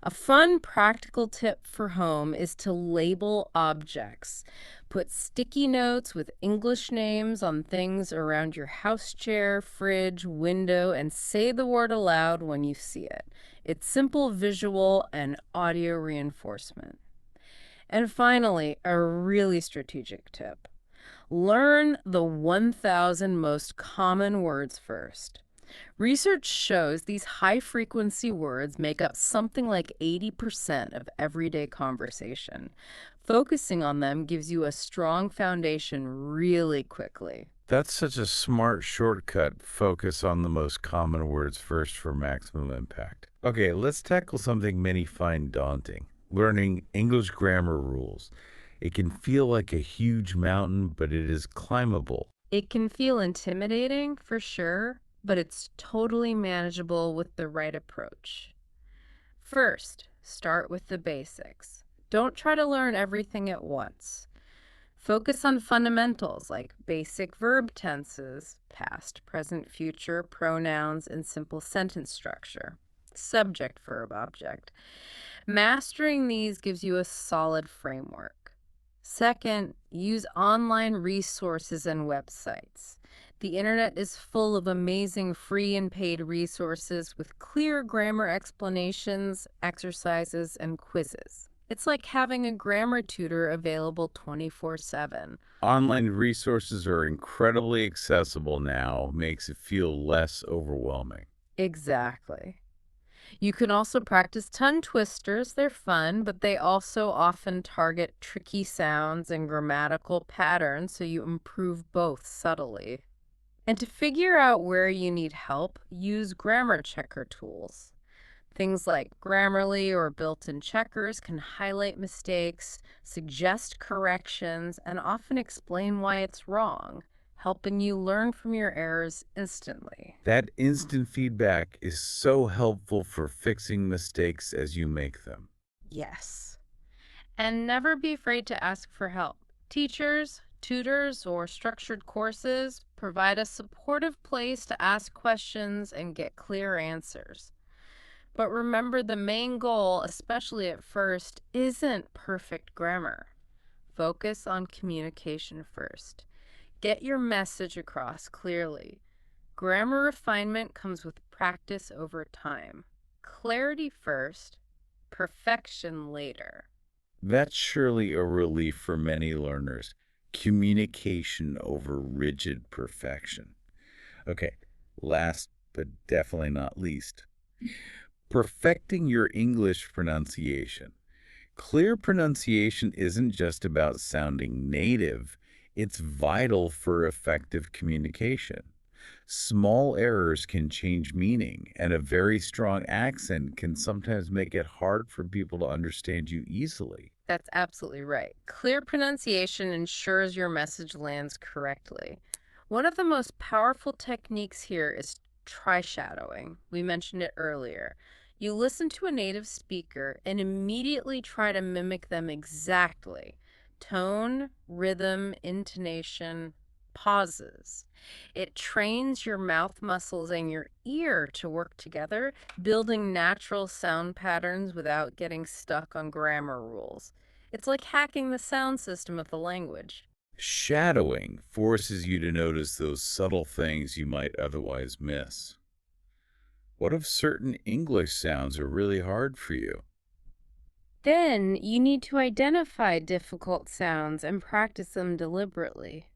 A fun practical tip for home is to label objects. Put sticky notes with English names on things around your house chair, fridge, window, and say the word aloud when you see it. It's simple visual and audio reinforcement. And finally, a really strategic tip. Learn the 1,000 most common words first. Research shows these high-frequency words make up something like 80% of everyday conversation. Focusing on them gives you a strong foundation really quickly. That's such a smart shortcut. Focus on the most common words first for maximum impact. Okay, let's tackle something many find daunting. Learning English grammar rules. It can feel like a huge mountain, but it is climbable. It can feel intimidating, for sure, but it's totally manageable with the right approach. First, start with the basics. Don't try to learn everything at once. Focus on fundamentals like basic verb tenses, past, present, future, pronouns, and simple sentence structure, subject, verb, object. Mastering these gives you a solid framework. Second, use online resources and websites. The internet is full of amazing free and paid resources with clear grammar explanations, exercises, and quizzes. It's like having a grammar tutor available 24/7. Online resources are incredibly accessible now, makes it feel less overwhelming. Exactly. You can also practice tongue twisters. They're fun, but they also often target tricky sounds and grammatical patterns, so you improve both subtly. And to figure out where you need help, use grammar checker tools. Things like Grammarly or built-in checkers can highlight mistakes, suggest corrections, and often explain why it's wrong, helping you learn from your errors instantly. That instant feedback is so helpful for fixing mistakes as you make them. Yes. And never be afraid to ask for help. Teachers, tutors, or structured courses provide a supportive place to ask questions and get clear answers. But remember, the main goal, especially at first, isn't perfect grammar. Focus on communication first. Get your message across clearly. Grammar refinement comes with practice over time. Clarity first, perfection later. That's surely a relief for many learners. Communication over rigid perfection. Okay, last but definitely not least, perfecting your English pronunciation. Clear pronunciation isn't just about sounding native, it's vital for effective communication. Small errors can change meaning, and a very strong accent can sometimes make it hard for people to understand you easily. That's absolutely right. Clear pronunciation ensures your message lands correctly. One of the most powerful techniques here is try shadowing. We mentioned it earlier. You listen to a native speaker and immediately try to mimic them exactly. Tone, rhythm, intonation, pauses. It trains your mouth muscles and your ear to work together, building natural sound patterns without getting stuck on grammar rules. It's like hacking the sound system of the language. Shadowing forces you to notice those subtle things you might otherwise miss. What if certain English sounds are really hard for you? Then you need to identify difficult sounds and practice them deliberately.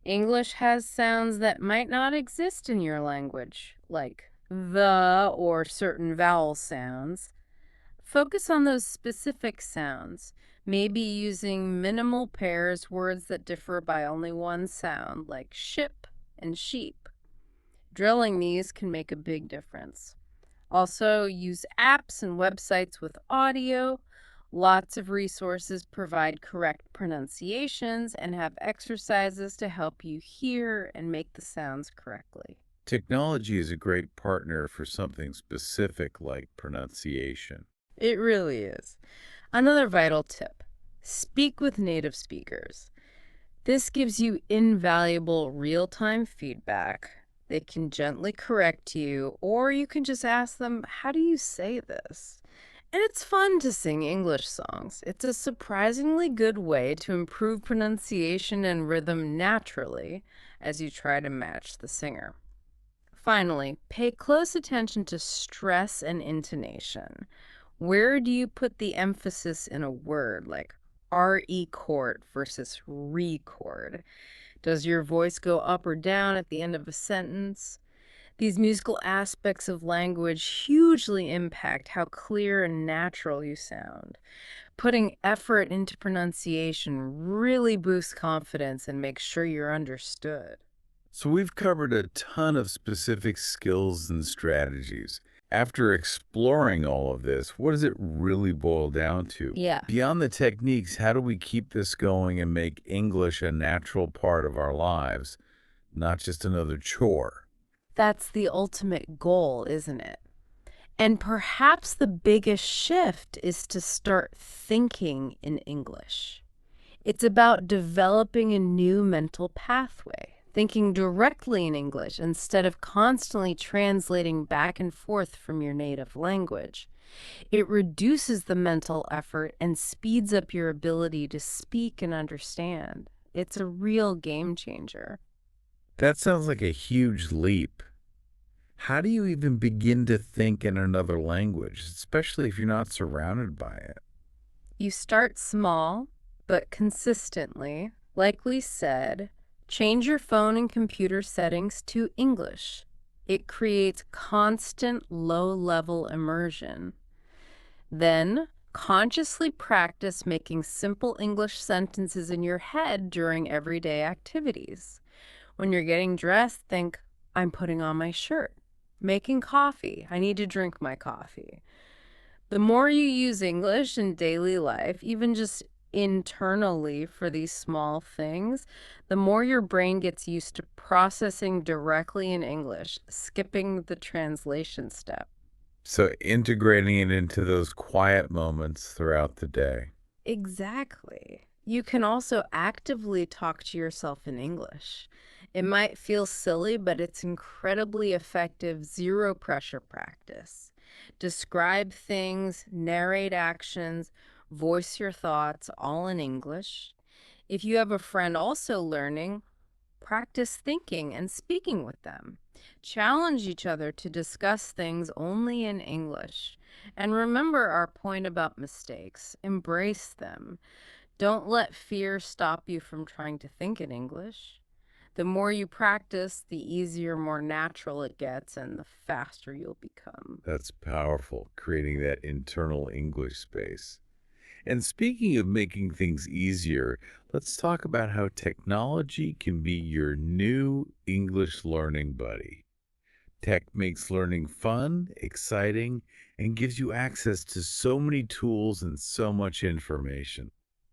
English has sounds that might not exist in your language, like the or certain vowel sounds. Focus on those specific sounds, maybe using minimal pairs, words that differ by only one sound, like ship and sheep. Drilling these can make a big difference. Also, use apps and websites with audio. Lots of resources provide correct pronunciations and have exercises to help you hear and make the sounds correctly. Technology is a great partner for something specific like pronunciation. It really is. Another vital tip: speak with native speakers. This gives you invaluable real time feedback. They can gently correct you, or you can just ask them, "How do you say this?" And it's fun to sing English songs. It's a surprisingly good way to improve pronunciation and rhythm naturally as you try to match the singer. Finally, pay close attention to stress and intonation. Where do you put the emphasis in a word, like RE chord versus re chord? Does your voice go up or down at the end of a sentence? These musical aspects of language hugely impact how clear and natural you sound. Putting effort into pronunciation really boosts confidence and makes sure you're understood. So we've covered a ton of specific skills and strategies. After exploring all of this, what does it really boil down to? Yeah. Beyond the techniques, how do we keep this going and make English a natural part of our lives, not just another chore? That's the ultimate goal, isn't it? And perhaps the biggest shift is to start thinking in English. It's about developing a new mental pathway, thinking directly in English instead of constantly translating back and forth from your native language. It reduces the mental effort and speeds up your ability to speak and understand. It's a real game changer. That sounds like a huge leap. How do you even begin to think in another language, especially if you're not surrounded by it? You start small, but consistently. Like we said, change your phone and computer settings to English. It creates constant low-level immersion. Then, consciously practice making simple English sentences in your head during everyday activities. When you're getting dressed, think, "I'm putting on my shirt." Making coffee, "I need to drink my coffee." The more you use English in daily life, even just internally for these small things, the more your brain gets used to processing directly in English, skipping the translation step. So integrating it into those quiet moments throughout the day. Exactly. You can also actively talk to yourself in English. It might feel silly, but it's incredibly effective zero pressure practice. Describe things, narrate actions, voice your thoughts, all in English. If you have a friend also learning, practice thinking and speaking with them. Challenge each other to discuss things only in English. And remember our point about mistakes. Embrace them. Don't let fear stop you from trying to think in English. The more you practice, the easier, more natural it gets, and the faster you'll become. That's powerful, creating that internal English space. And speaking of making things easier, let's talk about how technology can be your new English learning buddy. Tech makes learning fun, exciting, and gives you access to so many tools and so much information.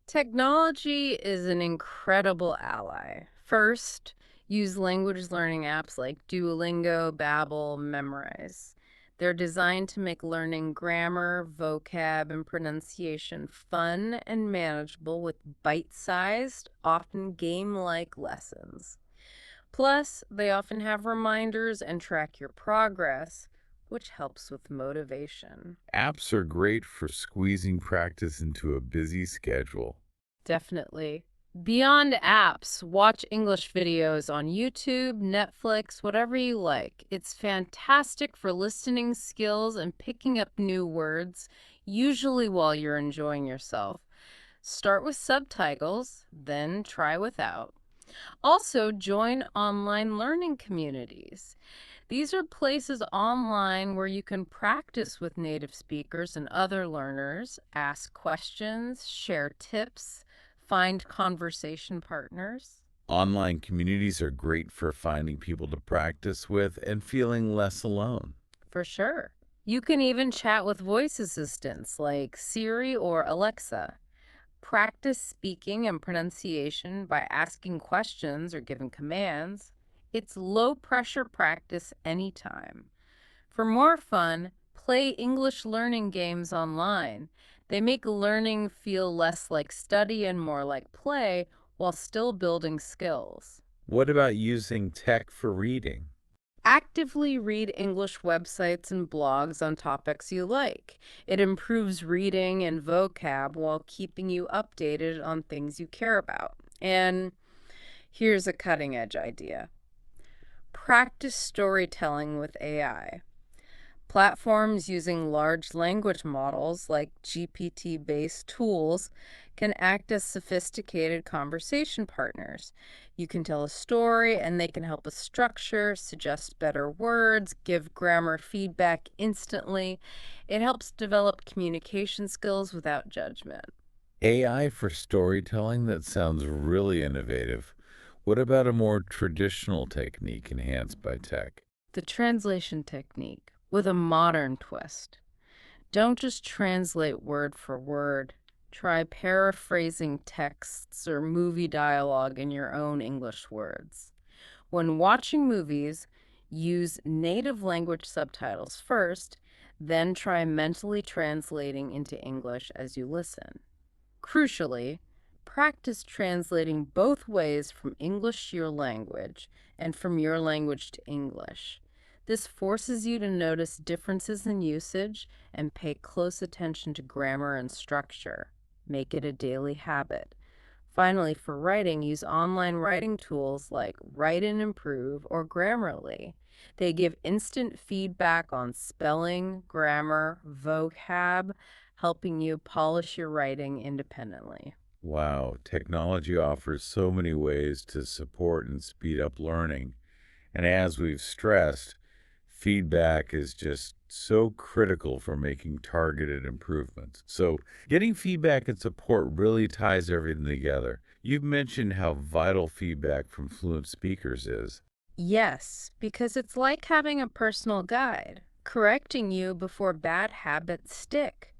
Technology is an incredible ally. First, use language learning apps like Duolingo, Babbel, Memrise. They're designed to make learning grammar, vocab, and pronunciation fun and manageable with bite-sized, often game-like lessons. Plus, they often have reminders and track your progress, which helps with motivation. Apps are great for squeezing practice into a busy schedule. Definitely. Beyond apps, watch English videos on YouTube, Netflix, whatever you like. It's fantastic for listening skills and picking up new words usually while you're enjoying yourself. Start with subtitles, then try without. Also, join online learning communities. These are places online where you can practice with native speakers and other learners, ask questions, share tips, find conversation partners. Online communities are great for finding people to practice with and feeling less alone. For sure. You can even chat with voice assistants like Siri or Alexa. Practice speaking and pronunciation by asking questions or giving commands. It's low pressure practice anytime. For more fun, play English learning games online. They make learning feel less like study and more like play while still building skills. What about using tech for reading? Actively read English websites and blogs on topics you like. It improves reading and vocab while keeping you updated on things you care about. And here's a cutting edge idea. Practice storytelling with AI. Platforms using large language models like GPT-based tools can act as sophisticated conversation partners. You can tell a story and they can help with structure, suggest better words, give grammar feedback instantly. It helps develop communication skills without judgment. AI for storytelling? That sounds really innovative. What about a more traditional technique enhanced by tech? The translation technique with a modern twist. Don't just translate word for word. Try paraphrasing texts or movie dialogue in your own English words. When watching movies, use native language subtitles first, then try mentally translating into English as you listen. Crucially, practice translating both ways from English to your language and from your language to English. This forces you to notice differences in usage and pay close attention to grammar and structure. Make it a daily habit. Finally, for writing, use online writing tools like Write and Improve or Grammarly. They give instant feedback on spelling, grammar, vocab, helping you polish your writing independently. Wow, technology offers so many ways to support and speed up learning. And as we've stressed, feedback is just so critical for making targeted improvements. So, getting feedback and support really ties everything together. You've mentioned how vital feedback from fluent speakers is. Yes, because it's like having a personal guide, correcting you before bad habits stick.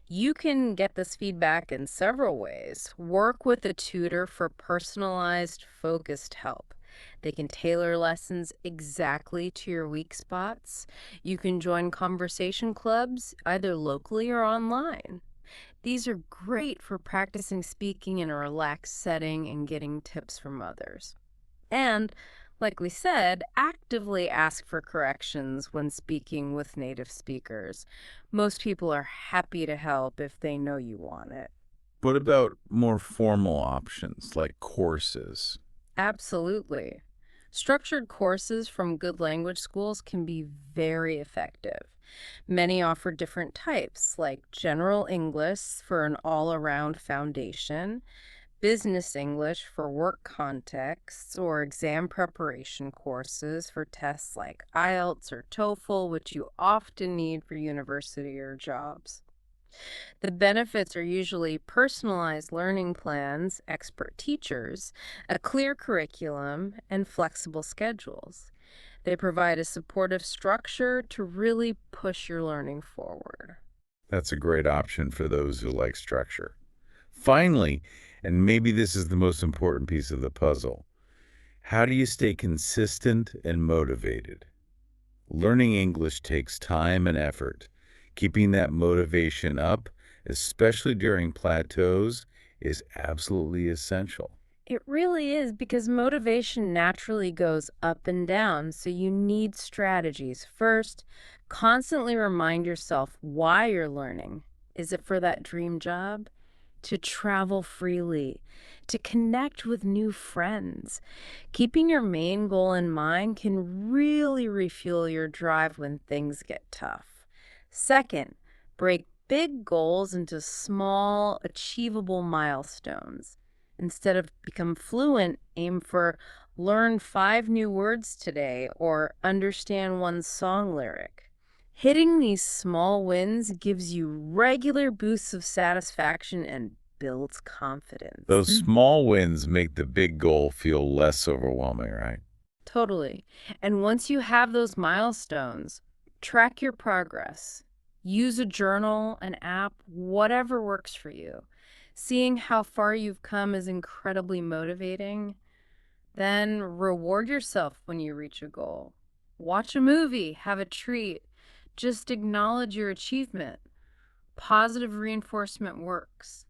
You can get this feedback in several ways. Work with a tutor for personalized, focused help. They can tailor lessons exactly to your weak spots. You can join conversation clubs, either locally or online. These are great for practicing speaking in a relaxed setting and getting tips from others. And, like we said, actively ask for corrections when speaking with native speakers. Most people are happy to help if they know you want it. What about more formal options like courses? Absolutely. Structured courses from good language schools can be very effective. Many offer different types, like general English for an all around foundation, business English for work contexts, or exam preparation courses for tests like IELTS or TOEFL, which you often need for university or jobs. The benefits are usually personalized learning plans, expert teachers, a clear curriculum, and flexible schedules. They provide a supportive structure to really push your learning forward. That's a great option for those who like structure. Finally, and maybe this is the most important piece of the puzzle, how do you stay consistent and motivated? Learning English takes time and effort. Keeping that motivation up, especially during plateaus, is absolutely essential. It really is because motivation naturally goes up and down, so you need strategies. First, constantly remind yourself why you're learning. Is it for that dream job? To travel freely, to connect with new friends. Keeping your main goal in mind can really refuel your drive when things get tough. Second, break big goals into small, achievable milestones. Instead of become fluent, aim for learn 5 new words today or understand one song lyric. Hitting these small wins gives you regular boosts of satisfaction and builds confidence. Those small wins make the big goal feel less overwhelming, right? Totally. And once you have those milestones, track your progress. Use a journal, an app, whatever works for you. Seeing how far you've come is incredibly motivating. Then reward yourself when you reach a goal. Watch a movie, have a treat. Just acknowledge your achievement. Positive reinforcement works.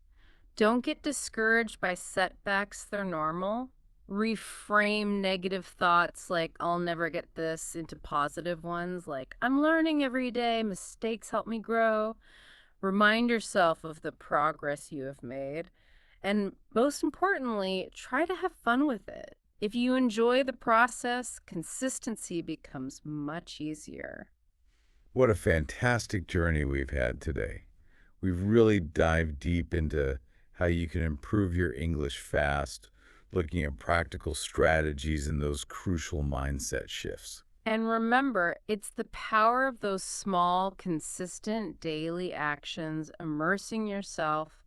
Don't get discouraged by setbacks, they're normal. Reframe negative thoughts like, I'll never get this, into positive ones like, I'm learning every day, mistakes help me grow. Remind yourself of the progress you have made. And most importantly, try to have fun with it. If you enjoy the process, consistency becomes much easier. What a fantastic journey we've had today. We've really dived deep into how you can improve your English fast, looking at practical strategies and those crucial mindset shifts. And remember, it's the power of those small, consistent daily actions, immersing yourself,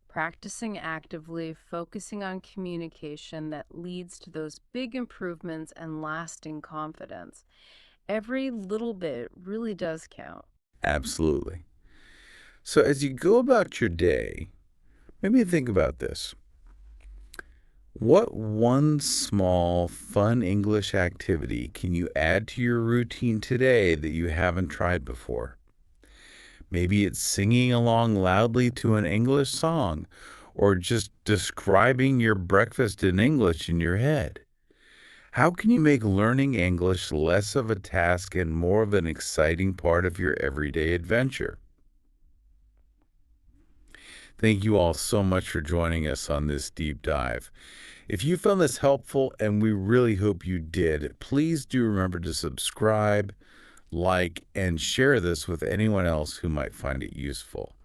practicing actively, focusing on communication that leads to those big improvements and lasting confidence. Every little bit really does count. Absolutely. So as you go about your day, maybe think about this. What one small, fun English activity can you add to your routine today that you haven't tried before? Maybe it's singing along loudly to an English song, or just describing your breakfast in English in your head. How can you make learning English less of a task and more of an exciting part of your everyday adventure? Thank you all so much for joining us on this deep dive. If you found this helpful, and we really hope you did, please do remember to subscribe, like, and share this with anyone else who might find it useful.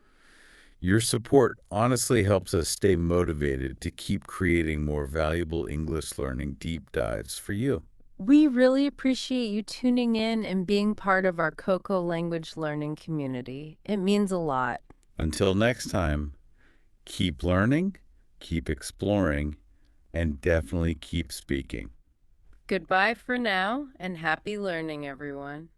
Your support honestly helps us stay motivated to keep creating more valuable English learning deep dives for you. We really appreciate you tuning in and being part of our KoKo language learning community. It means a lot. Until next time, keep learning, keep exploring, and definitely keep speaking. Goodbye for now, and happy learning, everyone.